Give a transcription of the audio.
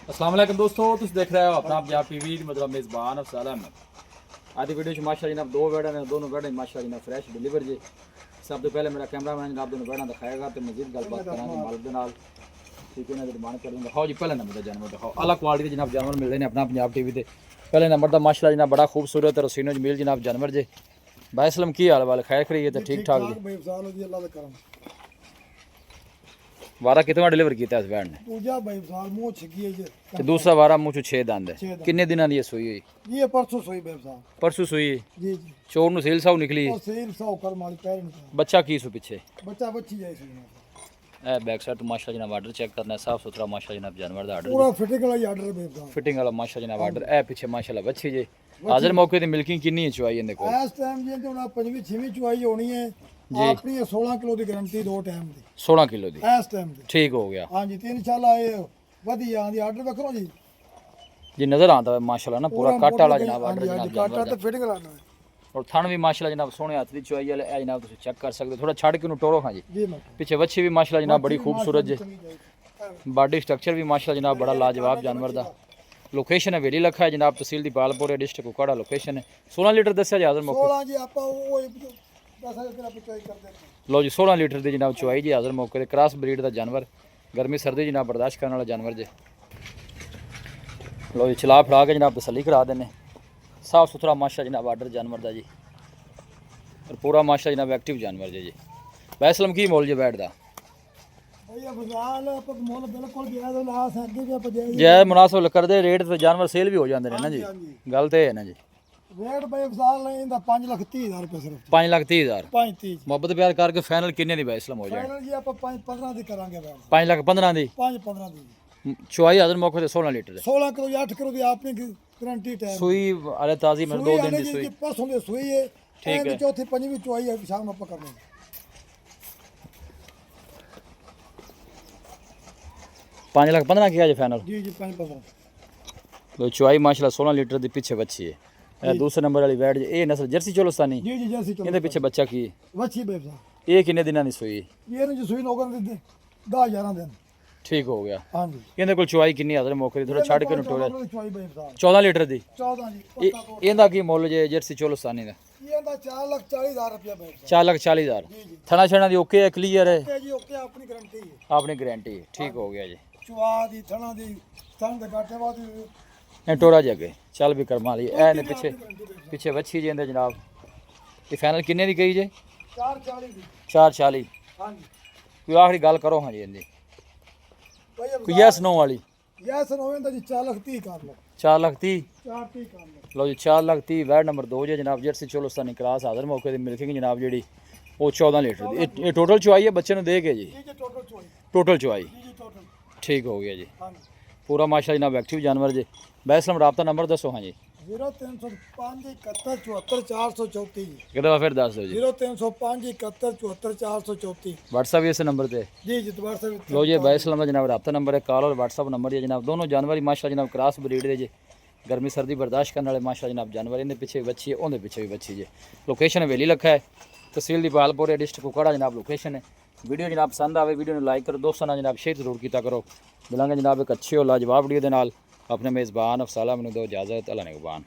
अस्सलाम वालेकुम दोस्तों, तुम देख रहे हो अपना पंजाब टीवी मतलब मेज़बान अफसाल अहमद। आज वीडियो माशा जनाब दो बेड़ा ने दोनों बेड़े माशा जनाब फ्रैश डिलीवर जी। सब तो पहले मेरा कैमरा मैन जनाब दोनों बेड़ा दिखाएगा तो मजीद गलबात करा मालिक के नाल, ठीक है ना। डिमांड कर दूँगा। हाँ जी, पहले नंबर का जानवर दिखाओ, अला क्वालिटी के जनाब जानवर मिल रहे हैं अपना पंजाब टीवी पे। पहले नंबर का माशा जनाब बड़ा खूबसूरत रसीनो जमील जनाब जानवर जी। भाई सलम की हाल वाल खैर खरी है तो ठीक ठाक जी। वारा कितना डिलीवर किया इस बैड ने? दूजा भाई साल मुंह छकी है ते दूसरा वारा मुंह चो 6 दंद है। किन्ने दिनां दी सूई हुई? ये परसों सोई भाई साहब। परसों सूई जी जी। चोर नु सील साउ निकली। और सेल सौ कर माली पैर निकला। बच्चा की सु पीछे? बच्चा बच्ची जाए सी। ए बैक साइड तो माशा जनाब आर्डर चेक करना है, साफ सुथरा माशा जनाब जानवर दा आर्डर। पूरा फिटिंग वाला ही आर्डर भाई साहब। फिटिंग वाला माशा जनाब आर्डर। ए पीछे माशाल्लाह बच्ची जी। हाजिर मौके ते मिल्किंग कितनी है चुआई इनदे कोल? इस टाइम जी तो ना 5वीं 6वीं चुआई होनी है जी। अपनी 16 किलो की गारंटी दो टाइम दी। 16 किलो दी इस टाइम दी ठीक हो गया। हां जी, 3 साल आए वधिया आंदी आर्डर रखो जी। जी नजर आंदा है माशाल्लाह ना पूरा कट वाला जनाब आर्डर जनाब काटा जानवर तो दा। फिटिंग वाला है और थन भी माशाल्लाह जनाब सोने हाथ दी चुआई वाले ए जनाब तुम चेक कर सकते हो। थोड़ा छड़ के नु टोरो हां जी। जी मैं पीछे बच्ची भी माशाल्लाह जनाब बड़ी खूबसूरत जी। बॉडी स्ट्रक्चर भी माशाल्लाह जनाब बड़ा लाजवाब जानवर दा। लोकेशन है वेली लखा है जनाब, तहसील दी पालपुर डिस्ट्रिक्ट कुकाड़ा लोकेशन है। 16 लीटर दस्या जी हाजिर मौके। 16 जी आपा वो 10 तेरा चुआई कर देते। लो जी 16 लीटर दी जनाब चुआई जी हाजिर मौके ते। क्रॉस ब्रीड दा जानवर, गर्मी सर्दी जनाब बर्दाश्त करने वाला जानवर जी। लो जी चला फड़ा के जनाब तसल्ली करा देने। साफ सुथरा माशा जनाब आर्डर जानवर दा जी और पूरा माशा जनाब एक्टिव जानवर जी। वैसलम की मोल जी बैठ दा? भैया बाजार पर मोल बिल्कुल गया तो लास अगे भी आप जाए जै मुनासिब कर दे रेट तो जानवर सेल भी हो जाते हैं ना जी। गल तो है ना जी। रेट भाई बाजार नहीं इंदा 5,30,000 रुपए सिर्फ। 5,30,000 5,30 मोहब्बत प्यार करके फाइनल किन्ने दी वैसलम हो जाए? फाइनल जी आप 5-15 दी करांगे भाई। 5,15,000 दी 5-15 दी चुआई हाजिर मौके ते 16 लीटर 16 किलो या 8 किलो दी आपने गारंटी टाइम सुई अरे ताजी मतलब 2 दिन दी जी सुई। परसों दी सुई है। ठीक है। चौथी पंजवीं चुआई है शाम में पकड़ने। 5,15,000 किया जी फाइनल। जी जी 5-15 तो चुआई माशाल्लाह 16 लीटर दी पीछे बच्ची है। दूसरे नंबर वाली बैठ ए नस्ल जर्सी चोलस्तानी। जी जी जैसी इहदे पीछे बच्चा की है? वच्छी भाई साहब। ये किन्ने दिनां दी सुई? ये नहीं जी सुई लोगों ने 10-11 दिन। ठीक हो गया। हां जी इहदे कोल चुआई किन्नी हाजिर मौके दी थोड़ा छड़ के नटोरे? चुआई भाई साहब 14 लीटर दी। 14 जी पक्का दो। इहदा की मुੱਲ जे जर्सी चोलस्तानी दा? ये दा 4,40,000 रुपया भाई साहब। 4,40,000। जी जी थना छना दी ओके है, क्लियर है? ओके जी ओके अपनी गारंटी है। आपने गारंटी है ठीक हो गया जी। चुआ दी थना दी थन दे गाटे बाद ए टोरा जगे चल भी कर माली ए ने पीछे पीछे वच्छी जी इंदे जनाब। ये फाइनल किन्ने दी गई जे? 440 दी। 440। हां जी कोई आखिरी गल करो हां जी इंदी भैया कोई यस नो वाली? यस नो इंदा जी 4,30,000 कर लो। 4,30,000। 4,30,000 कर लो। लो जी 4,30,000 वार्ड नंबर 2 जे जनाब जर्सी चोलस्तानी क्रॉस हाजिर मौके दी मिल्किंग जनाब जेडी वो 14 लीटर दी। ये टोटल चुआई है बच्चे ने दे के जी? जी जी टोटल चुआई। टोटल चुआई जी जी टोटल। ठीक हो गया जी। हां जी पूरा माशा जनाब एक्टिव जानवर जी। बैसलम राब्ता नंबर दसो हाँ जी। 0305 71 74 434 जी। कितना फिर दस दो जी। 0305 71 74 434। व्हाट्सअप भी इस नंबर पे? जी जी दोबारा से लो जी बैसलम का जनाब राब्ता नंबर है, कॉल और व्हाट्सअप नंबर है जनाब। दोनों जानवर ही माशा जनाब क्रॉस ब्रीड दे जी। गर्मी सर्दी बर्दाश्त करने वाले माशा जनाब जानवर। इनके पीछे भी बच्ची है, उनके पीछे भी बच्ची है। लोकेशन है वेली लखा है, तहसील दी पालपुर डिस्ट्रिक्ट कुकाड़ा जनाब लोकेशन है। वीडियो जनाब पसंद आवे वीडियो लाइक करो, दोस्तों ना जनाब शेयर जरूर किया करो। मिलेंगे जनाब एक अच्छी और लाजवाब वीडियो के नाल। अपने मेज़बान अफसाला मैनू दो इजाज़त। अल्लाह निगहबान।